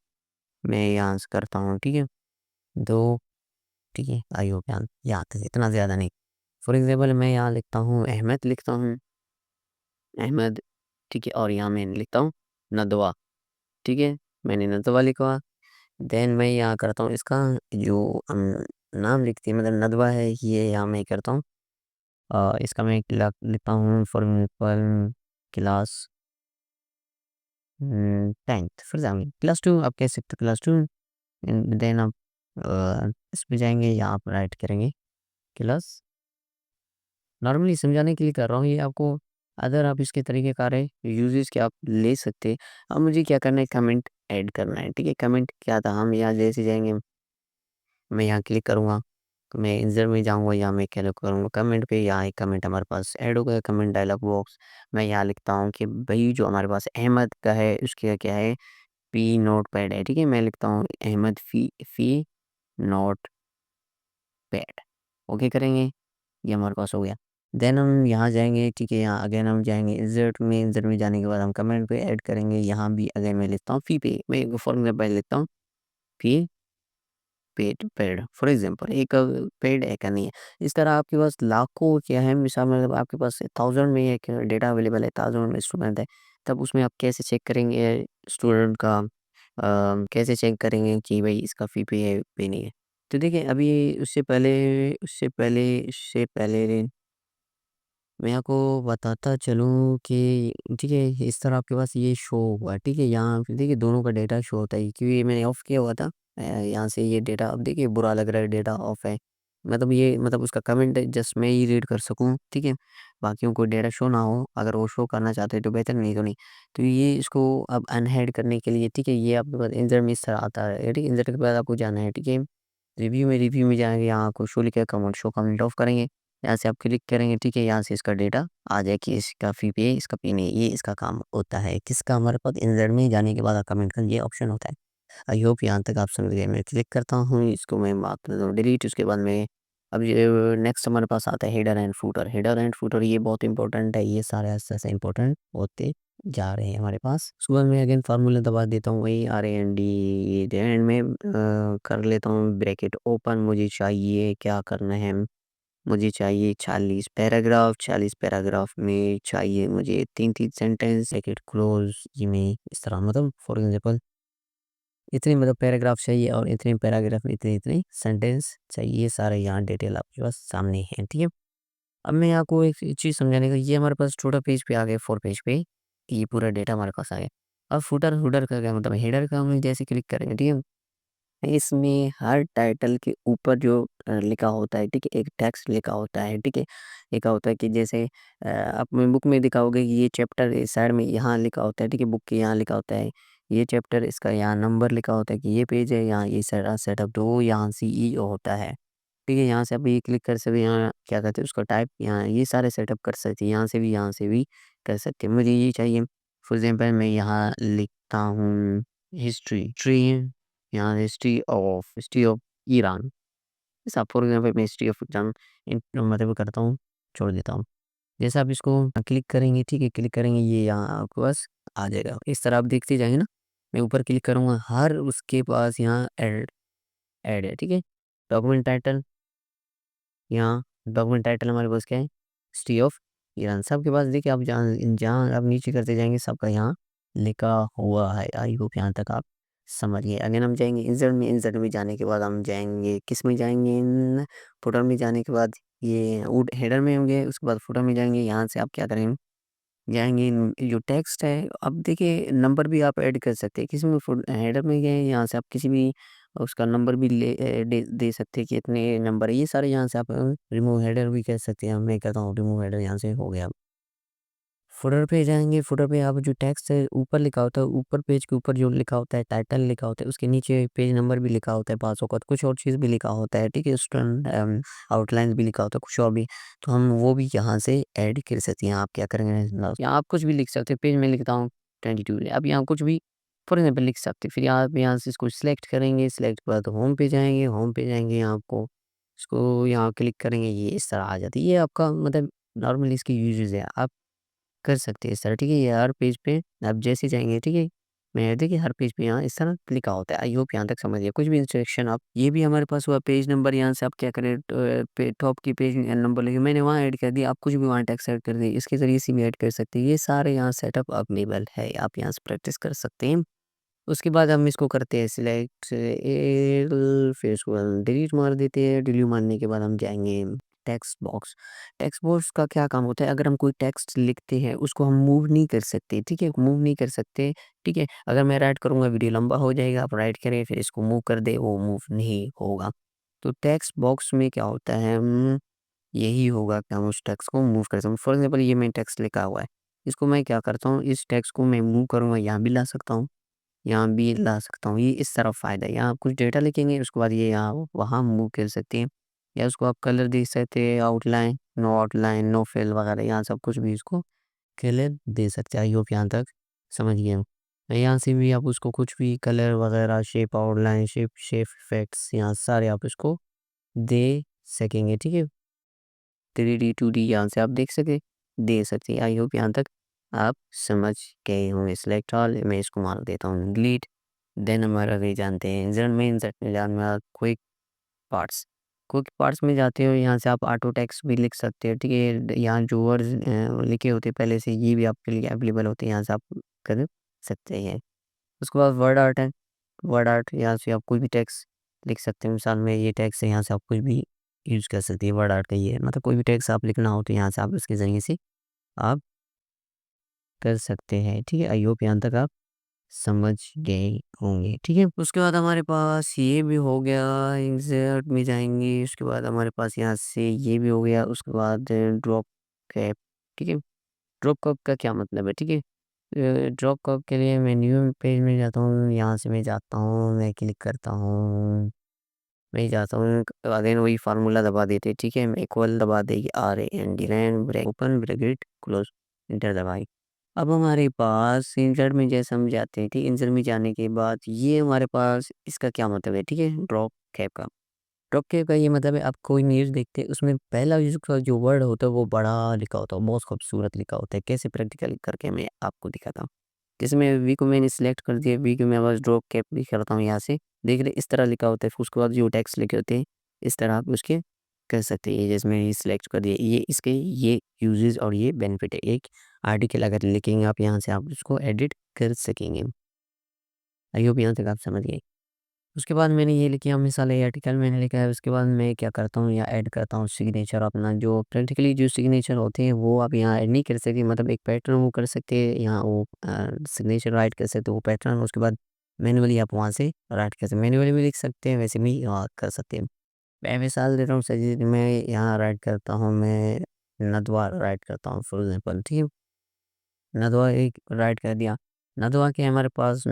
मैं यहाँ से करता हूँ। ठीक है, 2, ठीक है, आई होप याद है, इतना ज़्यादा नहीं। फॉर एग्ज़ाम्पल मैं यहाँ लिखता हूँ अहमद, लिखता हूँ अहमद। ठीक है, और यहाँ मैं लिखता हूँ नदवा। ठीक है, मैंने नदवा लिखा। देन मैं यहाँ करता हूँ इसका जो नाम लिखती है मतलब नदवा है, ये यहाँ मैं करता हूँ इसका मैं लिखता हूँ for example class 10th for example class 2 आप कह सकते हो, क्लास 2। देन आप इसमें जाएँगे, यहाँ आप राइट करेंगे क्लास। नॉर्मली समझाने के लिए कर रहा हूँ ये आपको, अगर आप इसके तरीक़ेकार है यूज़ेज़ के आप ले सकते। अब मुझे क्या करना है, कमेंट ऐड करना है। ठीक है, कमेंट क्या था, हम यहाँ जैसे जाएँगे, मैं यहाँ क्लिक करूँगा, तो मैं इंसर्ट में जाऊँगा, यहाँ मैं क्लिक करूँगा कमेंट पे, यहाँ एक कमेंट हमारे पास ऐड हो गया, कमेंट डायलॉग बॉक्स। मैं यहाँ लिखता हूँ कि भई जो हमारे पास अहमद का है उसके क्या है, पी नोटपैड है। ठीक है, मैं लिखता हूँ अहमद फ़ी नोटपैड, ओके करेंगे, ये हमारे पास हो गया। देन हम यहाँ जाएँगे। ठीक है, यहाँ अगेन हम जाएँगे इंसर्ट में जाने के बाद हम कमेंट पे ऐड करेंगे, यहाँ भी अगेन मैं लिखता हूँ फ़ी पे, मैं फॉर एग्ज़ाम्पल लिखता हूँ फ़ी पेड फॉर एग्ज़ाम्पल एक पेड है क्या नहीं है। इस तरह आपके पास लाखों क्या है, मिसाल मतलब आपके पास 1000 में एक डेटा अवेलेबल है, 1000 में स्टूडेंट है, तब उसमें आप कैसे चेक करेंगे स्टूडेंट का कैसे चेक करेंगे कि भाई इसका फ़ी पे है, पे नहीं है। तो देखिए अभी उससे पहले मैं आपको बताता चलूँ कि ठीक है, इस तरह आपके पास ये शो हुआ। ठीक है, यहाँ पे देखिए दोनों का डेटा शो होता है, क्योंकि मैंने ऑफ़ किया हुआ था। यहाँ से ये डेटा अब देखिए बुरा लग रहा है, डेटा ऑफ़ है। मतलब ये मतलब उसका कमेंट जस्ट मैं ही रीड कर सकूँ। ठीक है, बाकियों को डेटा शो ना हो, अगर वो शो करना चाहते हैं तो बेहतर, नहीं तो नहीं। तो ये इसको अब अनहाइड करने के लिए, ठीक है, ये आपके पास इंसर्ट में इस तरह आता है। ठीक है, इंसर्ट के बाद आपको जाना है। ठीक है, रिव्यू में जाएँगे, यहाँ आपको शो लिखा है, कमेंट शो कमेंट ऑफ करेंगे। यहाँ से आप क्लिक करेंगे। ठीक है, यहाँ से इसका डेटा आ जाए कि इसका फ़ी पे, इसका पे नहीं, ये इसका काम होता है। किसका, हमारे पास इंसर्ट में जाने के बाद आप कमेंट का ये ऑप्शन होता है। आई होप यहाँ तक आप समझ गए। मैं क्लिक करता हूँ, इसको मैं मार देता हूँ डिलीट। उसके बाद में अब ये नेक्स्ट हमारे पास आता है header and footer. Header and footer ये बहुत इंपॉर्टेंट है, ये सारे ऐसे इंपॉर्टेंट होते जा रहे हैं हमारे पास। सुबह में अगेन फार्मूला दबा देता हूँ, वही RAND एंड में कर लेता हूँ ब्रैकेट ओपन। मुझे चाहिए क्या करना है, मुझे चाहिए 40 पैराग्राफ, 40 पैराग्राफ में चाहिए मुझे 3-3 सेंटेंस, ब्रैकेट क्लोज़ ये में इस तरह मतलब फॉर एग्ज़ाम्पल इतने मतलब पैराग्राफ चाहिए और इतने पैराग्राफ में इतने-इतने सेंटेंस चाहिए, सारे यहाँ डिटेल आपके पास सामने हैं। ठीक है? अब मैं आपको एक चीज़ समझाने का, ये हमारे पास छोटा पेज पे आ गया, 4 पेज पे, ये पूरा डेटा हमारे पास आ गया। अब फुटर का क्या मतलब है, हेडर का हम जैसे क्लिक करेंगे, ठीक है? इसमें हर टाइटल के ऊपर जो लिखा होता है, ठीक है? एक टेक्स्ट लिखा होता है, ठीक है? लिखा होता है कि जैसे अपने बुक में दिखा होगा कि ये चैप्टर इस साइड में यहाँ लिखा होता है, ठीक है? बुक के यहाँ लिखा होता है, ये चैप्टर इसका यहाँ नंबर लिखा होता है कि ये पेज है, यहाँ ये सारा सेटअप 2 यहाँ सीईओ होता है, ठीक है? यहाँ से आप ये क्लिक कर सकते, यहाँ क्या कहते हैं उसको टाइप, यहाँ ये सारे सेटअप कर सकते हैं, यहाँ से भी कर सकते हैं। मुझे ये चाहिए, फॉर एग्ज़ाम्पल मैं यहाँ लिखता हूँ हिस्ट्री, ट्री यहाँ हिस्ट्री ऑफ ईरान। जैसे आप फॉर एग्ज़ाम्पल मैं हिस्ट्री ऑफ ईरान इन मतलब करता हूँ, छोड़ देता हूँ। जैसे आप इसको क्लिक करेंगे, ठीक है? क्लिक करेंगे, ये यहाँ आपके पास आ जाएगा। इस तरह आप देखते जाएँगे ना, मैं ऊपर क्लिक करूँगा, हर उसके पास यहाँ ऐड ऐड है, ठीक है? डॉक्यूमेंट टाइटल, यहाँ डॉक्यूमेंट टाइटल हमारे पास क्या है? History of Iran. सबके पास देखिए, आप जहाँ जहाँ आप नीचे करते जाएँगे सबका यहाँ लिखा हुआ है। आई होप यहाँ तक आप समझ गए। अगेन हम जाएँगे इंसर्ट में जाने के बाद हम जाएँगे, किस में जाएँगे? फुटर में जाने के बाद ये हेडर में होंगे, उसके बाद फुटर में जाएँगे। यहाँ से आप क्या करेंगे? जाएँगे जो टेक्स्ट है, अब देखिए नंबर भी आप ऐड कर सकते हैं। किसी में हेडर में गए, यहाँ से आप किसी भी उसका नंबर भी दे सकते हैं कि इतने नंबर है। ये सारे यहाँ से आप रिमूव हेडर भी कह सकते हैं। मैं कहता हूँ रिमूव हेडर, यहाँ से हो गया। फुटर पे जाएँगे, फुटर पे आप जो टेक्स्ट है ऊपर लिखा होता है, ऊपर पेज के ऊपर जो लिखा होता है, टाइटल लिखा होता है, उसके नीचे पेज नंबर भी लिखा होता है, पासों का कुछ और चीज़ भी लिखा होता है, ठीक है? स्टूडेंट आउटलाइन भी लिखा होता है, कुछ और भी। तो हम वो भी यहाँ से ऐड कर सकते हैं। आप क्या करेंगे ना, यहाँ आप कुछ भी लिख सकते हैं। पेज में लिखता हूँ 22, आप यहाँ कुछ भी फॉर एग्ज़ाम्पल लिख सकते हैं। फिर आप यहाँ से इसको सिलेक्ट करेंगे, सिलेक्ट के बाद होम पे जाएँगे, यहाँ आपको इसको यहाँ क्लिक करेंगे, ये इस तरह आ जाती है। ये आपका मतलब नॉर्मली इसकी यूजेज़ है। आप कर सकते हैं इस तरह, ठीक है? ये हर पेज पे आप जैसे जाएँगे, ठीक है? मैं देखिए हर पेज पे यहाँ इस तरह लिखा होता है। आई होप यहाँ तक समझ गए। कुछ भी इंस्ट्रक्शन आप, ये भी हमारे पास हुआ पेज नंबर, यहाँ से आप क्या करें, टॉप की पेज नंबर लिखे, मैंने वहाँ ऐड कर दिया, आप कुछ भी वहाँ टेक्स्ट ऐड कर दिए, इसके ज़रिए से भी ऐड कर सकते हैं। ये सारे यहाँ सेटअप अवेलेबल है, आप यहाँ से प्रैक्टिस कर सकते हैं। उसके बाद हम इसको करते हैं सिलेक्ट फिर इसको हम डिलीट मार देते हैं। डिलीट मारने के बाद हम जाएँगे टेक्स्ट बॉक्स। टेक्स्ट बॉक्स का क्या काम होता है? अगर हम कोई टेक्स्ट लिखते हैं, उसको हम मूव नहीं कर सकते, ठीक है? मूव नहीं कर सकते, ठीक है? अगर मैं राइट करूँगा वीडियो लंबा हो जाएगा, आप राइट करें फिर इसको मूव कर दें, वो मूव नहीं होगा। तो टेक्स्ट बॉक्स में क्या होता है, यही होगा कि हम उस टेक्स्ट को मूव कर सकते हैं। फॉर एग्ज़ाम्पल ये मैं टेक्स्ट लिखा हुआ है, इसको मैं क्या करता हूँ, इस टेक्स्ट को मैं मूव करूँगा, यहाँ भी ला सकता हूँ, यहाँ भी ला सकता हूँ। ये इस तरफ फ़ायदा है। यहाँ आप कुछ डेटा लिखेंगे, उसके बाद ये यहाँ वहाँ मूव कर सकते हैं, या उसको आप कलर दे सकते हैं, आउटलाइन, नो फिल वगैरह, यहाँ सब कुछ भी इसको कलर दे सकते हैं। आई होप यहाँ तक समझ गए हम। यहाँ से भी आप उसको कुछ भी कलर वगैरह, शेप आउटलाइन, शेप इफेक्ट्स, यहाँ सारे आप इसको दे सकेंगे, ठीक है? 3D 2D यहाँ से आप दे सकते हैं। आई होप यहाँ तक आप समझ गए होंगे। सिलेक्ट ऑल, मैं इसको मार देता हूँ डिलीट। देन हमारा आगे जानते हैं इंसर्ट में जाना, क्विक पार्ट्स में जाते हो, यहाँ से आप ऑटो टेक्स्ट भी लिख सकते हो, ठीक है? यहाँ जो वर्ड्स लिखे होते हैं पहले से, ये भी आपके लिए अवेलेबल होते हैं, यहाँ से आप कर सकते हैं। उसके बाद वर्ड आर्ट, यहाँ से आप कोई भी टेक्स्ट लिख सकते हैं। मिसाल में ये टेक्स्ट है, यहाँ से आप कुछ भी यूज़ कर सकते हैं। वर्ड आर्ट का ये है, मतलब कोई भी टेक्स्ट आप लिखना हो तो यहाँ से आप इसके ज़रिए से आप कर सकते हैं, ठीक है? आई होप यहाँ तक आप समझ गए होंगे, ठीक है? उसके बाद हमारे पास ये भी हो गया, इंसर्ट में जाएँगे, उसके बाद हमारे पास यहाँ से ये भी हो गया, उसके बाद ड्रॉप कैप, ठीक है? ड्रॉप कैप का क्या मतलब है, ठीक है? ड्रॉप कैप के लिए मैं न्यू पेज में जाता हूँ, यहाँ से मैं जाता हूँ, मैं क्लिक करता हूँ, मैं जाता हूँ, अगेन वही फ़ॉर्मूला दबा देते हैं, ठीक है? इक्वल दबा देंगे, RAND bracket open bracket close, enter दबाएँ। अब हमारे पास इंसर्ट में जैसे हम जाते हैं, ठीक है? इंसर्ट में जाने के बाद ये हमारे पास इसका क्या मतलब है, ठीक है? ड्रॉप कैप का। ड्रॉप कैप का ये मतलब है, आप कोई न्यूज़ देखते हैं, उसमें पहला उसका जो वर्ड होता है वो बड़ा लिखा होता है, बहुत खूबसूरत लिखा होता है। कैसे प्रैक्टिकल करके मैं आपको दिखाता हूँ। जैसे मैं वी को मैंने सिलेक्ट कर दिया, वी को मैं बस ड्रॉप कैप भी करता हूँ यहाँ से। देख रहे इस तरह लिखा होता है, फिर उसके बाद जो टेक्स्ट लिखे होते हैं, इस तरह आप उसके कर सकते हैं। जैसे मैंने सिलेक्ट कर दिया, ये इसके ये यूज़ेज़ और ये बेनिफिट है। एक आर्टिकल अगर लिखेंगे आप, यहाँ से आप उसको एडिट कर सकेंगे। आई होप यहाँ तक आप समझ गए। उसके बाद मैंने ये लिखा मिसाल ये आर्टिकल मैंने लिखा है, उसके बाद मैं क्या करता हूँ, यहाँ ऐड करता हूँ सिग्नेचर अपना, जो प्रैक्टिकली जो सिग्नेचर होते हैं वो आप यहाँ ऐड नहीं कर सकते, मतलब एक पैटर्न वो कर सकते हैं, यहाँ वो सिग्नेचर राइट कर सकते हो वो पैटर्न, उसके बाद मैनुअली आप वहाँ से राइट कर सकते हैं, मैनुअली भी लिख सकते हैं, वैसे भी कर सकते हैं। मैं मिसाल दे रहा हूँ सर, मैं यहाँ राइट करता हूँ, मैं नदवा राइट करता हूँ फॉर एग्जाम्पल, ठीक है। नदवा एक राइट कर दिया। नदवा के हमारे पास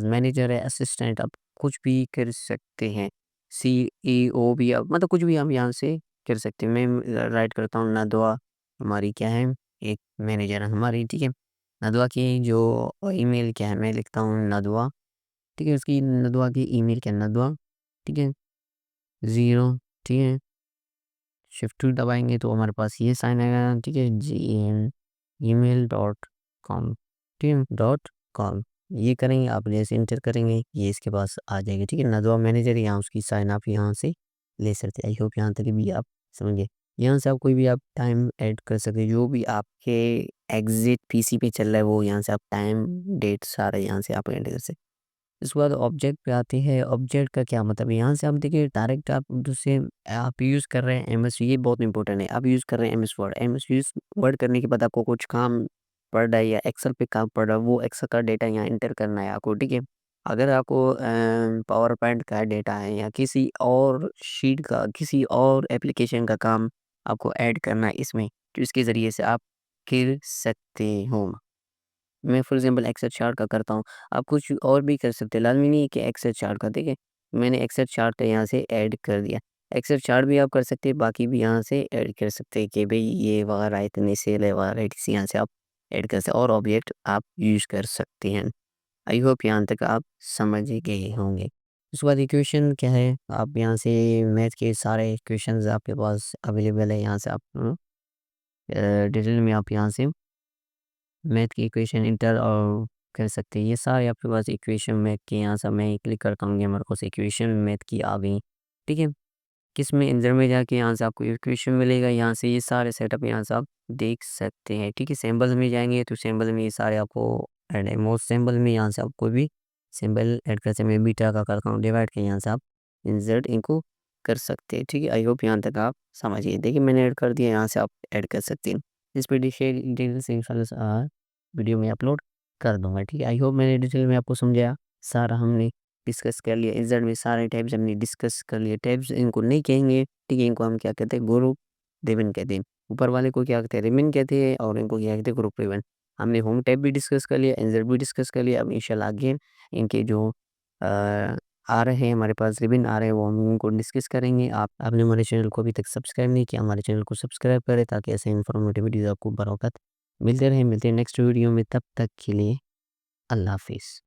मैनेजर है, असिस्टेंट, आप कुछ भी कर सकते हैं। सीईओ भी आप मतलब कुछ भी हम यहाँ से कर सकते हैं। मैं राइट करता हूँ नदवा, हमारी क्या है, एक मैनेजर है हमारी, ठीक है। नदवा की जो ईमेल क्या है, मैं लिखता हूँ नदवा, ठीक है। उसकी नदवा की ईमेल क्या है, नदवा, ठीक है, 0, ठीक है। शिफ्ट टू दबाएँगे तो हमारे पास ये साइन आएगा, ठीक है, gmail.com, ठीक है, .com। ये करेंगे आप, जैसे एंटर करेंगे ये इसके पास आ जाएगा, ठीक है। नदवा मैनेजर, यहाँ उसकी साइन आप यहाँ से ले सकते हैं। आई होप यहाँ तक भी आप समझ गए। यहाँ से आप कोई भी आप टाइम ऐड कर सकते हैं, जो भी आपके एग्ज़िट पीसी पे चल रहा है वो यहाँ से आप टाइम, डेट सारा यहाँ से आप ऐड कर सकते हैं। उसके बाद ऑब्जेक्ट पे आते हैं, ऑब्जेक्ट का क्या मतलब है, यहाँ से आप देखिए डायरेक्ट आप दूसरे आप यूज़ कर रहे हैं एमएस, ये बहुत इंपॉर्टेंट है, आप यूज़ कर रहे हैं एमएस यूज़ वर्ड करने के बाद आपको कुछ काम पड़ रहा है या एक्सेल पे काम पड़ रहा है, वो एक्सेल का डेटा यहाँ एंटर करना है आपको, ठीक है। अगर आपको पावर पॉइंट का डेटा है या किसी और शीट का, किसी और एप्लीकेशन का काम आपको ऐड करना है इसमें, तो इसके ज़रिए से आप कर सकते हो। मैं फॉर एग्ज़ाम्पल एक्सेल चार्ट का करता हूँ, आप कुछ और भी कर सकते हैं, लाज़मी नहीं है कि एक्सेल चार्ट का, ठीक है। मैंने एक्सेल चार्ट का यहाँ से ऐड कर दिया। एक्सेल चार्ट भी आप कर सकते हैं, बाकी भी यहाँ से ऐड कर सकते हैं कि भई ये वगैरह इतनी सेल है वगैरह, इसी यहाँ से आप ऐड कर सकते हैं और ऑब्जेक्ट आप यूज़ कर सकते हैं। आई होप यहाँ तक आप समझ गए होंगे। उसके बाद इक्वेशन क्या है, आप यहाँ से मैथ के सारे इक्वेशंस आपके पास अवेलेबल है, यहाँ से आप डिटेल में आप यहाँ से मैथ की इक्वेशन इंटर और कर सकते हैं। ये सारे आपके पास इक्वेशन मैथ के, यहाँ से मैं क्लिक करता हूँ, ये हमारे पास इक्वेशन मैथ की आ गई, ठीक है। किस में इंटर में जाके यहाँ से आपको इक्वेशन मिलेगा, यहाँ से ये सारे सेटअप यहाँ से आप देख सकते हैं, ठीक है। सिंबल में जाएंगे तो सिंबल में ये सारे आपको ऐड है, मोस्ट सिंबल में यहाँ से आप कोई भी सिंबल ऐड कर सकते हैं। मैं बीटा का करता हूँ डिवाइड के, यहाँ से आप इंसर्ट इनको कर सकते हैं, ठीक है। आई होप यहाँ तक आप समझिए। देखिए मैंने ऐड कर दिया, यहाँ से आप ऐड कर सकते हैं। इस पर डिटेल्स इंशाल्लाह वीडियो में अपलोड कर दूँगा, ठीक है। आई होप मैंने डिटेल में आपको समझाया, सारा हमने डिस्कस कर लिया। इज़ेड में सारे टाइप्स हमने डिस्कस कर लिए। टाइप्स इनको नहीं कहेंगे, ठीक है, इनको हम क्या कहते हैं, ग्रुप रिबन कहते हैं। ऊपर वाले को क्या कहते हैं, रिबन कहते हैं, और इनको क्या कहते हैं, ग्रुप रिबन। हमने होम टाइप भी डिस्कस कर लिया, इज़ेड भी डिस्कस कर लिया। अब इंशाल्लाह आगे इनके जो आ रहे हैं हमारे पास रिबन आ रहे हैं, वो हम उनको डिस्कस करेंगे। आपने हमारे चैनल को अभी तक सब्सक्राइब नहीं किया, हमारे चैनल को सब्सक्राइब करें ताकि ऐसे इन्फॉर्मेटिव वीडियोज़ आपको बर वक़्त मिलते रहें। मिलते हैं नेक्स्ट वीडियो में, तब तक के लिए अल्लाह हाफ़िज़।